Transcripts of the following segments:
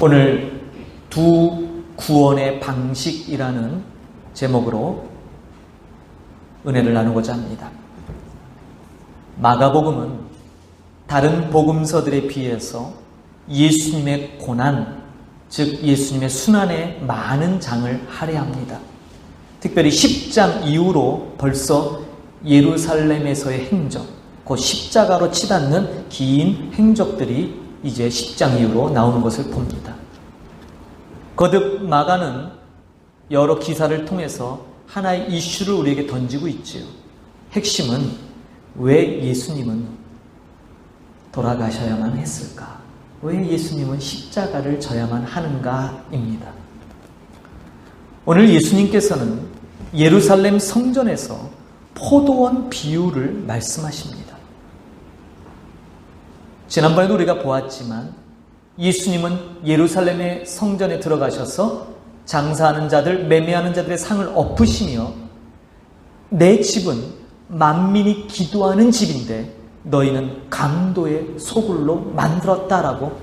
오늘 두 구원의 방식이라는 제목으로 은혜를 나누고자 합니다. 마가복음은 다른 복음서들에 비해서 예수님의 고난, 즉 예수님의 순환에 많은 장을 할애합니다. 특별히 10장 이후로 벌써 예루살렘에서의 행적, 그 십자가로 치닫는 긴 행적들이 이제 10장 이후로 나오는 것을 봅니다. 거듭 마가는 여러 기사를 통해서 하나의 이슈를 우리에게 던지고 있지요. 핵심은 왜 예수님은 돌아가셔야만 했을까? 왜 예수님은 십자가를 져야만 하는가입니다. 오늘 예수님께서는 예루살렘 성전에서 포도원 비유를 말씀하십니다. 지난번에도 우리가 보았지만 예수님은 예루살렘의 성전에 들어가셔서 장사하는 자들, 매매하는 자들의 상을 엎으시며 내 집은 만민이 기도하는 집인데 너희는 강도의 소굴로 만들었다라고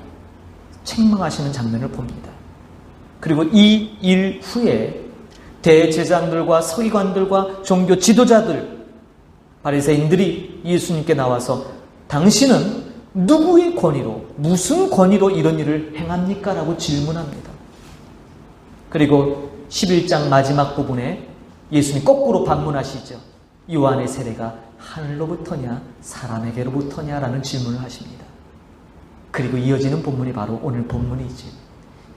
책망하시는 장면을 봅니다. 그리고 이 일 후에 대제사장들과 서기관들과 종교 지도자들, 바리새인들이 예수님께 나와서 당신은 누구의 권위로, 무슨 권위로 이런 일을 행합니까? 라고 질문합니다. 그리고 11장 마지막 부분에 예수님 거꾸로 반문하시죠. 요한의 세례가 하늘로부터냐 사람에게로부터냐 라는 질문을 하십니다. 그리고 이어지는 본문이 바로 오늘 본문이지.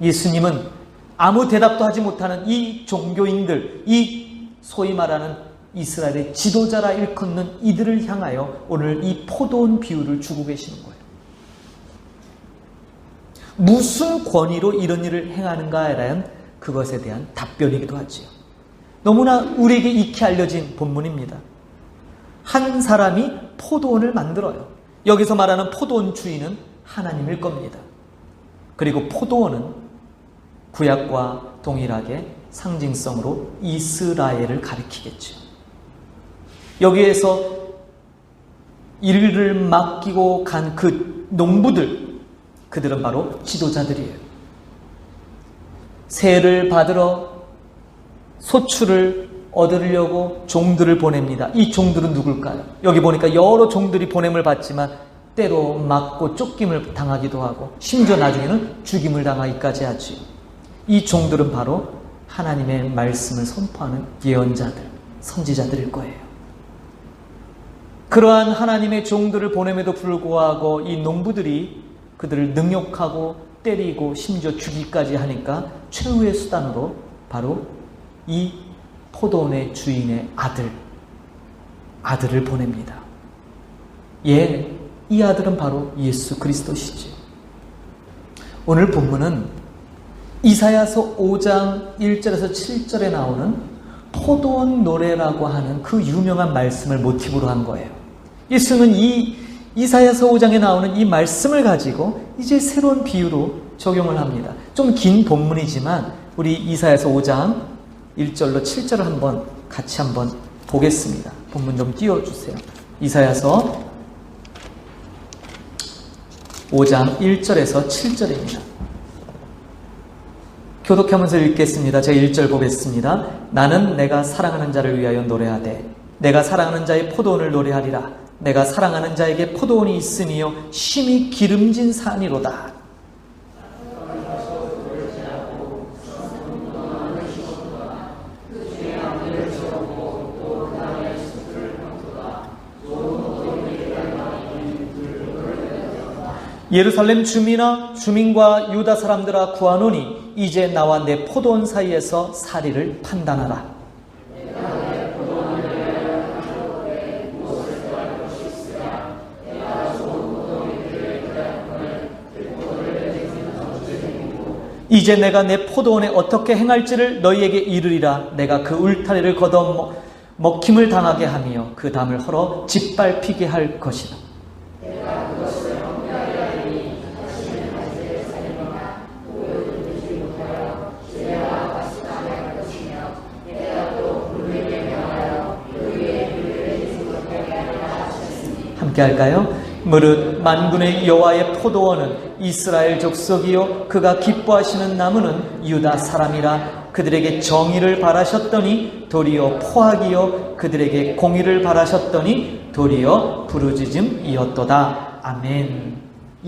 예수님은 아무 대답도 하지 못하는 이 종교인들, 이 소위 말하는 이스라엘의 지도자라 일컫는 이들을 향하여 오늘 이 포도원 비유를 주고 계시는 거예요. 무슨 권위로 이런 일을 행하는가에 대한 그것에 대한 답변이기도 하지요. 너무나 우리에게 익히 알려진 본문입니다. 한 사람이 포도원을 만들어요. 여기서 말하는 포도원 주인은 하나님일 겁니다. 그리고 포도원은 구약과 동일하게 상징성으로 이스라엘을 가리키겠죠. 여기에서 일을 맡기고 간 그 농부들, 그들은 바로 지도자들이에요. 세를 받으러 소출을 얻으려고 종들을 보냅니다. 이 종들은 누굴까요? 여기 보니까 여러 종들이 보냄을 받지만 때로 맞고 쫓김을 당하기도 하고 심지어 나중에는 죽임을 당하기까지 하지요. 이 종들은 바로 하나님의 말씀을 선포하는 예언자들, 선지자들일 거예요. 그러한 하나님의 종들을 보냄에도 불구하고 이 농부들이 그들을 능욕하고 때리고 심지어 죽이기까지 하니까 최후의 수단으로 바로 이 포도원의 주인의 아들을 보냅니다. 예, 이 아들은 바로 예수 그리스도시죠. 오늘 본문은 이사야서 5장 1절에서 7절에 나오는 포도원 노래라고 하는 그 유명한 말씀을 모티브로 한 거예요. 예수는 이 이사야서 5장에 나오는 이 말씀을 가지고 이제 새로운 비유로 적용을 합니다. 좀 긴 본문이지만 우리 이사야서 5장 1절로 7절을 같이 한번 보겠습니다. 본문 좀 띄워주세요. 이사야서 5장 1절에서 7절입니다. 교독하면서 읽겠습니다. 제가 1절 보겠습니다. 나는 내가 사랑하는 자를 위하여 노래하되 내가 사랑하는 자의 포도원을 노래하리라. 내가 사랑하는 자에게 포도원이 있으며 심히 기름진 산이로다. 예루살렘 주민과 유다 사람들아 구하노니 이제 나와 내 포도원 사이에서 사리를 판단하라. 이제 내가 내 포도원에 어떻게 행할지를 너희에게 이르리라. 내가 그 울타리를 걷어 먹힘을 당하게 하며 그 담을 헐어 짓밟히게 할 것이다. 함께 할까요? 무릇 만군의 여호와의 포도원은 이스라엘 족속이요 그가 기뻐하시는 나무는 유다 사람이라. 그들에게 정의를 바라셨더니 도리어 포악이요 그들에게 공의를 바라셨더니 도리어 부르짖음이었도다. 아멘.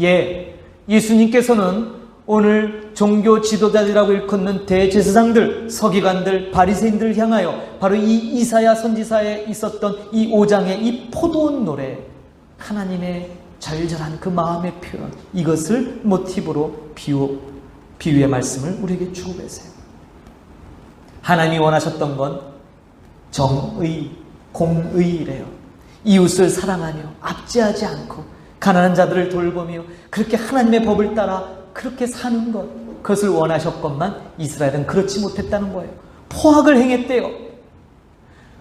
예, 예수님께서는 오늘 종교 지도자들이라고 일컫는 대제사장들, 서기관들, 바리새인들을 향하여 바로 이 이사야 선지사에 있었던 이 5장의 이 포도원 노래, 하나님의 절절한 그 마음의 표현, 이것을 모티브로 비유의 말씀을 우리에게 주고 계세요. 하나님이 원하셨던 건 정의, 공의래요. 이웃을 사랑하며 압제하지 않고 가난한 자들을 돌보며 그렇게 하나님의 법을 따라 그렇게 사는 것, 그것을 원하셨건만 이스라엘은 그렇지 못했다는 거예요. 포악을 행했대요.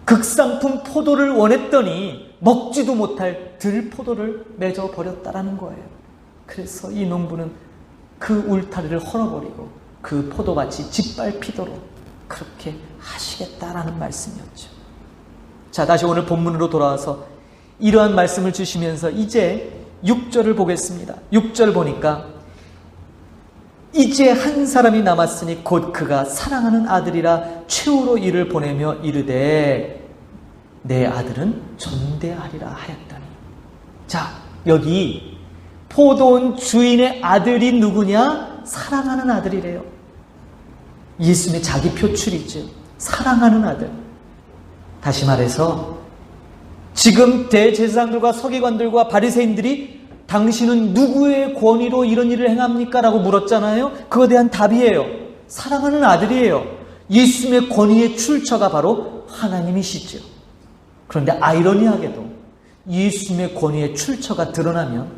극상품 포도를 원했더니 먹지도 못할 들포도를 맺어 버렸다라는 거예요. 그래서 이 농부는 그 울타리를 헐어버리고 그 포도밭이 짓밟히도록 그렇게 하시겠다라는 말씀이었죠. 자, 다시 오늘 본문으로 돌아와서 이러한 말씀을 주시면서 이제 6절을 보겠습니다. 6절 보니까 이제 한 사람이 남았으니 곧 그가 사랑하는 아들이라 최후로 이를 보내며 이르되 내 아들은 존대하리라 하였더니. 자, 여기 포도원 주인의 아들이 누구냐? 사랑하는 아들이래요. 예수님의 자기 표출이죠. 사랑하는 아들. 다시 말해서 지금 대제사장들과 서기관들과 바리새인들이 당신은 누구의 권위로 이런 일을 행합니까? 라고 물었잖아요. 그거에 대한 답이에요. 사랑하는 아들이에요. 예수님의 권위의 출처가 바로 하나님이시죠. 그런데 아이러니하게도 예수님의 권위의 출처가 드러나면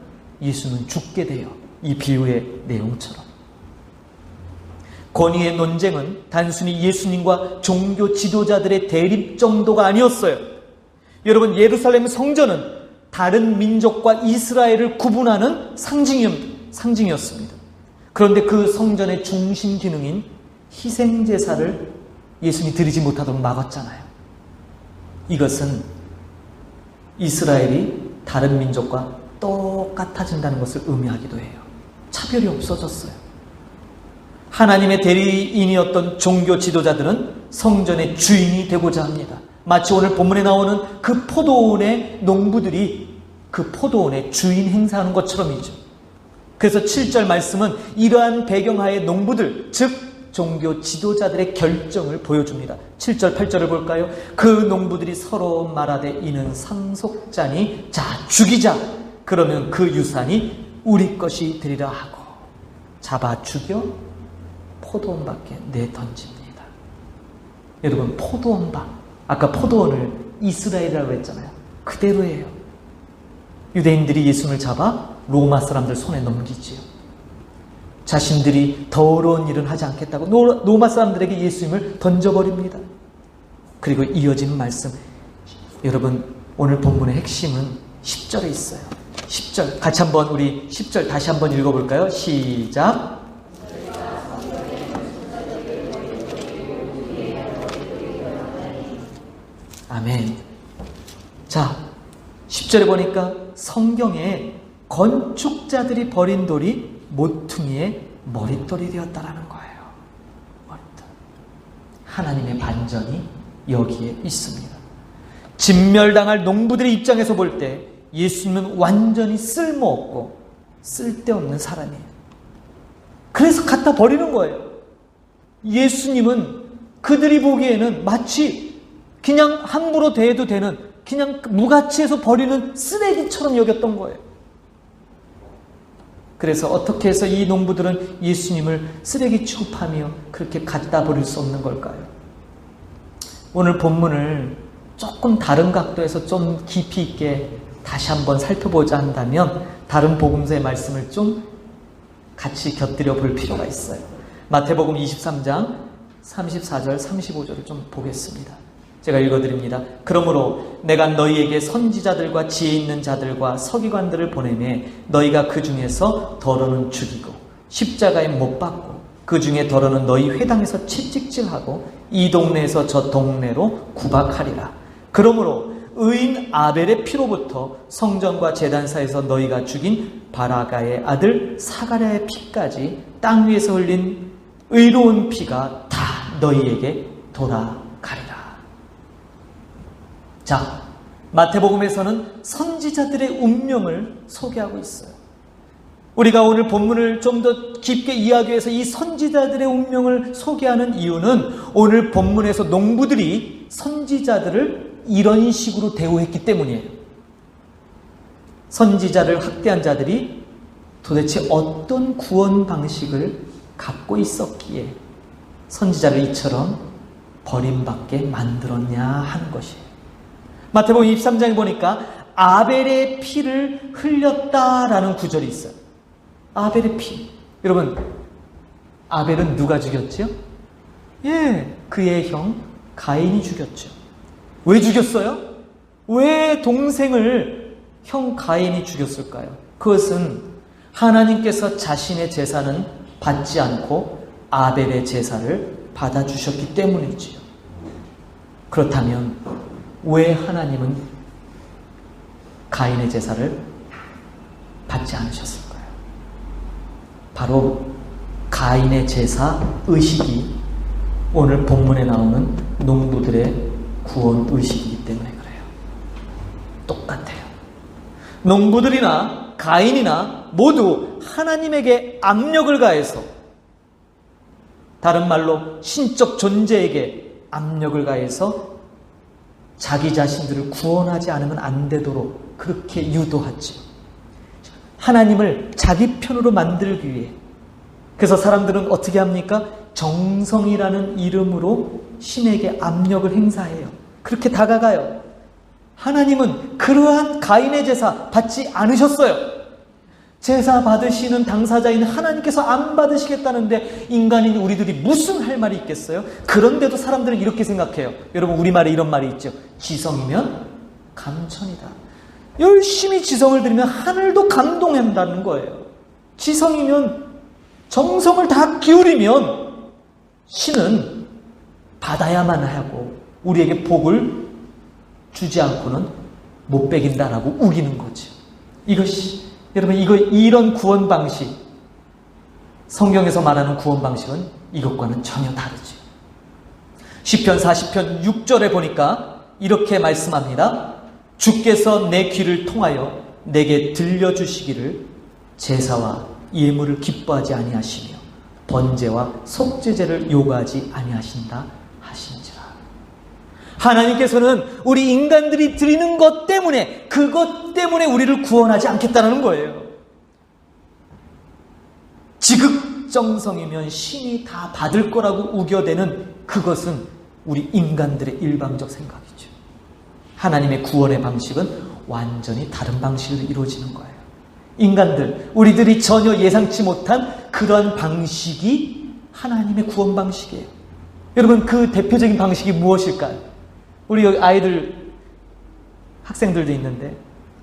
예수는 죽게 돼요. 이 비유의 내용처럼. 권위의 논쟁은 단순히 예수님과 종교 지도자들의 대립 정도가 아니었어요. 여러분, 예루살렘 성전은 다른 민족과 이스라엘을 구분하는 상징이었습니다. 그런데 그 성전의 중심 기능인 희생제사를 예수님이 드리지 못하도록 막았잖아요. 이것은 이스라엘이 다른 민족과 똑같아진다는 것을 의미하기도 해요. 차별이 없어졌어요. 하나님의 대리인이었던 종교 지도자들은 성전의 주인이 되고자 합니다. 마치 오늘 본문에 나오는 그 포도원의 농부들이 그 포도원의 주인 행사하는 것처럼이죠. 그래서 7절 말씀은 이러한 배경하에 농부들, 즉 종교 지도자들의 결정을 보여줍니다. 7절, 8절을 볼까요? 그 농부들이 서로 말하되 이는 상속자니 자 죽이자. 그러면 그 유산이 우리 것이 되리라 하고 잡아 죽여 포도원 밖에 내던집니다. 여러분, 포도원 밖, 아까 포도원을 이스라엘이라고 했잖아요. 그대로예요. 유대인들이 예수님을 잡아 로마 사람들 손에 넘기지요. 자신들이 더러운 일은 하지 않겠다고 로마 사람들에게 예수님을 던져버립니다. 그리고 이어지는 말씀, 여러분 오늘 본문의 핵심은 10절에 있어요. 10절 같이 한번 우리 10절 다시 한번 읽어볼까요? 시작. 아멘. 자, 10절에 보니까 성경에 건축자들이 버린 돌이 모퉁이의 머릿돌이 되었다라는 거예요. 머릿돌. 하나님의 반전이 여기에 있습니다. 진멸당할 농부들의 입장에서 볼 때 예수님은 완전히 쓸모없고 쓸데없는 사람이에요. 그래서 갖다 버리는 거예요. 예수님은 그들이 보기에는 마치 그냥 함부로 대해도 되는, 그냥 무가치해서 버리는 쓰레기처럼 여겼던 거예요. 그래서 어떻게 해서 이 농부들은 예수님을 쓰레기 취급하며 그렇게 갖다 버릴 수 없는 걸까요? 오늘 본문을 조금 다른 각도에서 좀 깊이 있게 다시 한번 살펴보자 한다면 다른 복음서의 말씀을 좀 같이 곁들여 볼 필요가 있어요. 마태복음 23장 34절 35절을 좀 보겠습니다. 제가 읽어드립니다. 그러므로 내가 너희에게 선지자들과 지혜 있는 자들과 서기관들을 보내매 너희가 그 중에서 더러는 죽이고 십자가에 못 박고 그 중에 더러는 너희 회당에서 채찍질하고 이 동네에서 저 동네로 구박하리라. 그러므로 의인 아벨의 피로부터 성전과 제단사에서 너희가 죽인 바라가의 아들 사가랴의 피까지 땅 위에서 흘린 의로운 피가 다 너희에게 돌아가리라. 자, 마태복음에서는 선지자들의 운명을 소개하고 있어요. 우리가 오늘 본문을 좀 더 깊게 이해하기 위해서 이 선지자들의 운명을 소개하는 이유는 오늘 본문에서 농부들이 선지자들을 이런 식으로 대우했기 때문이에요. 선지자를 학대한 자들이 도대체 어떤 구원 방식을 갖고 있었기에 선지자를 이처럼 버림받게 만들었냐 하는 것이에요. 마태복음 23장에 보니까 아벨의 피를 흘렸다라는 구절이 있어요. 아벨의 피. 여러분, 아벨은 누가 죽였죠? 그의 형 가인이 죽였죠. 왜 죽였어요? 왜 동생을 형 가인이 죽였을까요? 그것은 하나님께서 자신의 제사는 받지 않고 아벨의 제사를 받아주셨기 때문이지요. 그렇다면 왜 하나님은 가인의 제사를 받지 않으셨을까요? 바로 가인의 제사 의식이 오늘 본문에 나오는 농부들의 구원 의식이기 때문에 그래요. 똑같아요. 농부들이나 가인이나 모두 하나님에게 압력을 가해서, 다른 말로 신적 존재에게 압력을 가해서 자기 자신들을 구원하지 않으면 안 되도록 그렇게 유도하죠. 하나님을 자기 편으로 만들기 위해. 그래서 사람들은 어떻게 합니까? 정성이라는 이름으로 신에게 압력을 행사해요. 그렇게 다가가요. 하나님은 그러한 가인의 제사 받지 않으셨어요. 제사 받으시는 당사자인 하나님께서 안 받으시겠다는데 인간인 우리들이 무슨 할 말이 있겠어요? 그런데도 사람들은 이렇게 생각해요. 여러분, 우리말에 이런 말이 있죠. 지성이면 감천이다. 열심히 지성을 들이면 하늘도 감동한다는 거예요. 지성이면, 정성을 다 기울이면 신은 받아야만 하고 우리에게 복을 주지 않고는 못 베긴다라고 우기는 거죠. 이것이, 여러분, 이런 구원 방식, 성경에서 말하는 구원 방식은 이것과는 전혀 다르죠. 시편 40편 6절에 보니까 이렇게 말씀합니다. 주께서 내 귀를 통하여 내게 들려주시기를 제사와 예물을 기뻐하지 아니하시며 번제와 속죄제를 요구하지 아니하신다 하신지라. 하나님께서는 우리 인간들이 드리는 것 때문에, 그것 때문에 우리를 구원하지 않겠다는 거예요. 지극정성이면 신이 다 받을 거라고 우겨대는 그것은 우리 인간들의 일방적 생각이죠. 하나님의 구원의 방식은 완전히 다른 방식으로 이루어지는 거예요. 인간들, 우리들이 전혀 예상치 못한 그런 방식이 하나님의 구원 방식이에요. 여러분, 그 대표적인 방식이 무엇일까요? 우리 여기 아이들, 학생들도 있는데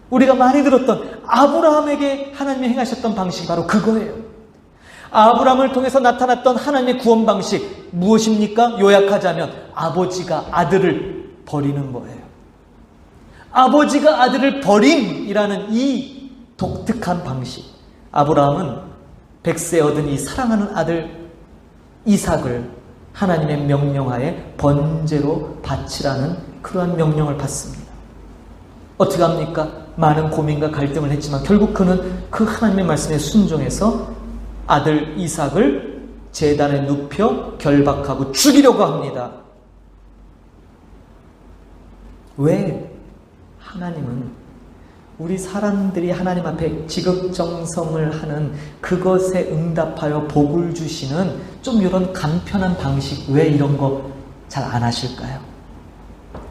우리가 많이 들었던 아브라함에게 하나님이 행하셨던 방식이 바로 그거예요. 아브라함을 통해서 나타났던 하나님의 구원 방식 무엇입니까? 요약하자면 아버지가 아들을 버리는 거예요. 아버지가 아들을 버림이라는 이 독특한 방식. 아브라함은 백세 얻은 이 사랑하는 아들 이삭을 하나님의 명령하에 번제로 바치라는 그러한 명령을 받습니다. 어떻게 합니까? 많은 고민과 갈등을 했지만 결국 그는 그 하나님의 말씀에 순종해서 아들 이삭을 제단에 눕혀 결박하고 죽이려고 합니다. 왜? 하나님은 우리 사람들이 하나님 앞에 지극정성을 하는 그것에 응답하여 복을 주시는 좀 이런 간편한 방식, 왜 이런 거 잘 안 하실까요?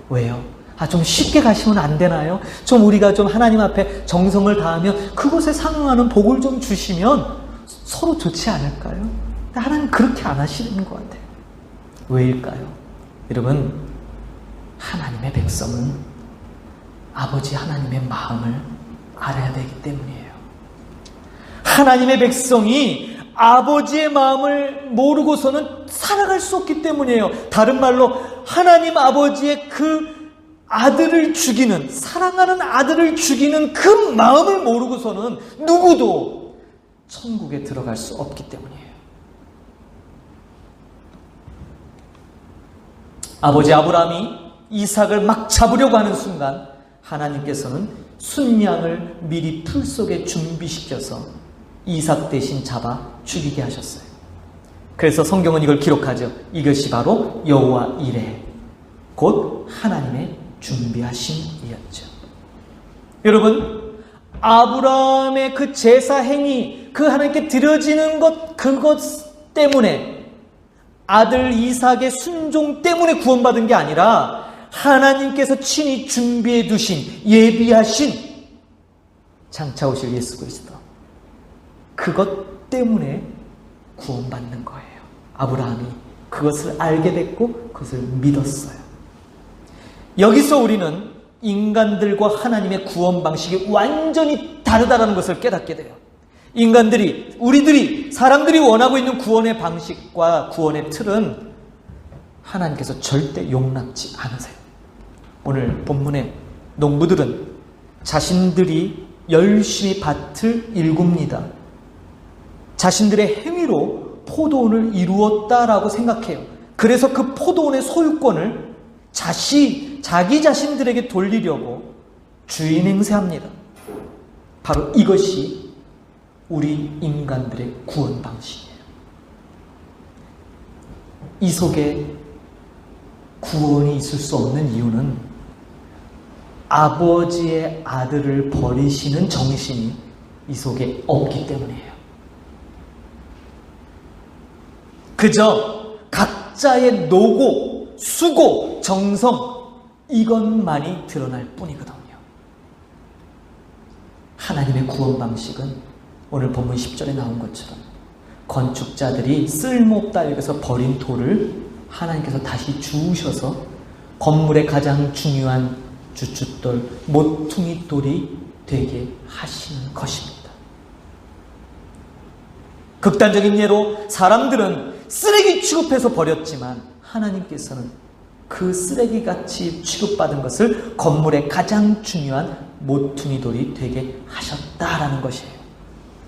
왜요? 좀 쉽게 가시면 안 되나요? 좀 우리가 좀 하나님 앞에 정성을 다하면 그것에 상응하는 복을 좀 주시면 서로 좋지 않을까요? 하나님 그렇게 안 하시는 것 같아요. 왜일까요? 여러분, 하나님의 백성은 아버지 하나님의 마음을 알아야 되기 때문이에요. 하나님의 백성이 아버지의 마음을 모르고서는 살아갈 수 없기 때문이에요. 다른 말로 하나님 아버지의 그 아들을 죽이는, 사랑하는 아들을 죽이는 그 마음을 모르고서는 누구도 천국에 들어갈 수 없기 때문이에요. 아버지 아브라함이 이삭을 막 잡으려고 하는 순간 하나님께서는 순양을 미리 풀 속에 준비시켜서 이삭 대신 잡아 죽이게 하셨어요. 그래서 성경은 이걸 기록하죠. 이것이 바로 여호와 이레, 곧 하나님의 준비하심이었죠. 여러분, 아브라함의 그 제사 행위, 그 하나님께 드려지는 것, 그것 때문에, 아들 이삭의 순종 때문에 구원받은 게 아니라 하나님께서 친히 준비해 두신, 예비하신 장차 오실 예수 그리스도, 그것 때문에 구원받는 거예요. 아브라함이 그것을 알게 됐고 그것을 믿었어요. 여기서 우리는 인간들과 하나님의 구원 방식이 완전히 다르다는 것을 깨닫게 돼요. 인간들이, 우리들이, 사람들이 원하고 있는 구원의 방식과 구원의 틀은 하나님께서 절대 용납지 않으세요. 오늘 본문의 농부들은 자신들이 열심히 밭을 일굽니다. 자신들의 행위로 포도원을 이루었다라고 생각해요. 그래서 그 포도원의 소유권을 자기 자신들에게 돌리려고 주인 행세합니다. 바로 이것이 우리 인간들의 구원 방식이에요. 이 속에 구원이 있을 수 없는 이유는 아버지의 아들을 버리시는 정신이 이 속에 없기 때문이에요. 그저 각자의 노고, 수고, 정성, 이것만이 드러날 뿐이거든요. 하나님의 구원 방식은 오늘 본문 10절에 나온 것처럼 건축자들이 쓸모없다 여기서 버린 돌을 하나님께서 다시 주우셔서 건물의 가장 중요한 주춧돌, 모퉁이 돌이 되게 하시는 것입니다. 극단적인 예로 사람들은 쓰레기 취급해서 버렸지만 하나님께서는 그 쓰레기같이 취급받은 것을 건물의 가장 중요한 모퉁이 돌이 되게 하셨다라는 것이에요.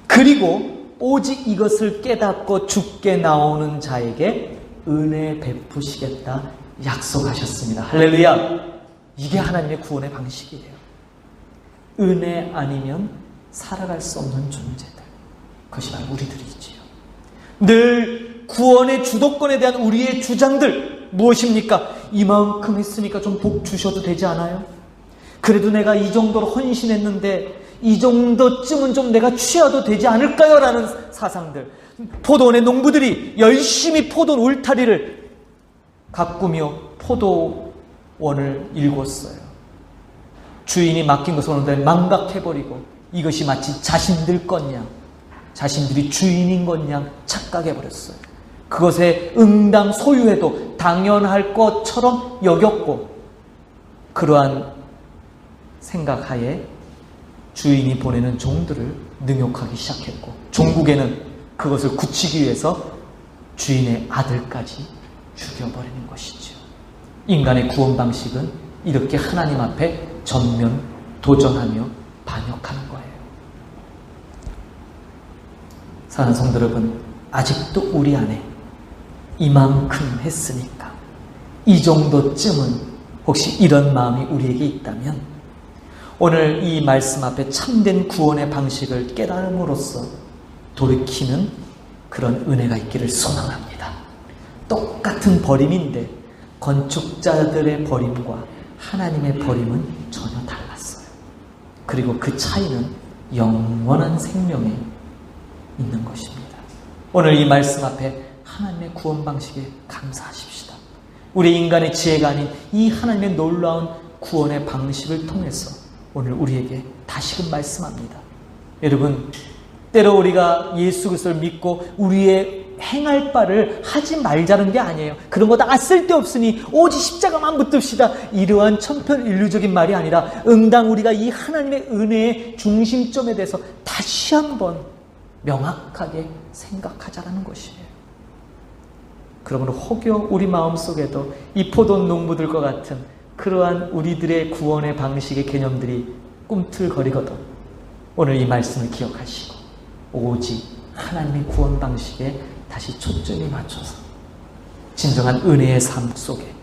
그리고 오직 이것을 깨닫고 죽게 나오는 자에게 은혜 베푸시겠다 약속하셨습니다. 할렐루야! 이게 하나님의 구원의 방식이에요. 은혜 아니면 살아갈 수 없는 존재들, 그것이 바로 우리들이지요. 늘 구원의 주도권에 대한 우리의 주장들 무엇입니까? 이만큼 했으니까 좀 복 주셔도 되지 않아요? 그래도 내가 이 정도로 헌신했는데 이 정도쯤은 좀 내가 취하도 되지 않을까요? 라는 사상들. 포도원의 농부들이 열심히 포도원 울타리를 가꾸며 포도원을 일궜어요. 주인이 맡긴 것을 오는데 망각해버리고 이것이 마치 자신들 것냥, 자신들이 주인인 것냥 착각해버렸어요. 그것에 응당 소유해도 당연할 것처럼 여겼고, 그러한 생각하에 주인이 보내는 종들을 능욕하기 시작했고, 종국에는 그것을 굳히기 위해서 주인의 아들까지 죽여버리는 것이죠. 인간의 구원 방식은 이렇게 하나님 앞에 전면 도전하며 반역하는 거예요. 사랑하는 성도 여러분, 아직도 우리 안에 이만큼 했으니까, 이 정도쯤은 혹시 이런 마음이 우리에게 있다면 오늘 이 말씀 앞에 참된 구원의 방식을 깨달음으로써 돌이키는 그런 은혜가 있기를 소망합니다. 똑같은 버림인데 건축자들의 버림과 하나님의 버림은 전혀 달랐어요. 그리고 그 차이는 영원한 생명에 있는 것입니다. 오늘 이 말씀 앞에 하나님의 구원 방식에 감사하십시다. 우리 인간의 지혜가 아닌 이 하나님의 놀라운 구원의 방식을 통해서 오늘 우리에게 다시금 말씀합니다. 여러분, 때로 우리가 예수 그리스도를 믿고 우리의 행할 바를 하지 말자는 게 아니에요. 그런 거 다 쓸데없으니 오직 십자가만 붙듭시다, 이러한 천편일률적인 말이 아니라 응당 우리가 이 하나님의 은혜의 중심점에 대해서 다시 한번 명확하게 생각하자라는 것이에요. 그러므로 혹여 우리 마음속에도 이 포도원 농부들과 같은 그러한 우리들의 구원의 방식의 개념들이 꿈틀거리거든 오늘 이 말씀을 기억하시고 오직 하나님의 구원 방식에 다시 초점이 맞춰서 진정한 은혜의 삶 속에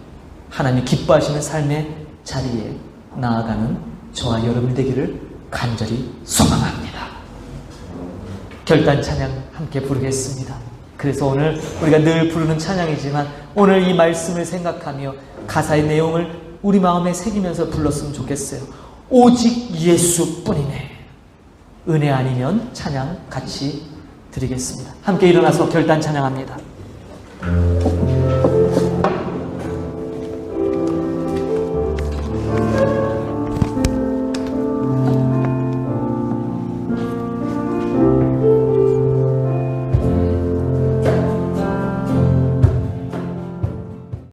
하나님이 기뻐하시는 삶의 자리에 나아가는 저와 여러분이 되기를 간절히 소망합니다. 결단 찬양 함께 부르겠습니다. 그래서 오늘 우리가 늘 부르는 찬양이지만 오늘 이 말씀을 생각하며 가사의 내용을 우리 마음에 새기면서 불렀으면 좋겠어요. 오직 예수뿐이네. 은혜 아니면 찬양 같이 드리겠습니다. 함께 일어나서 결단 찬양합니다.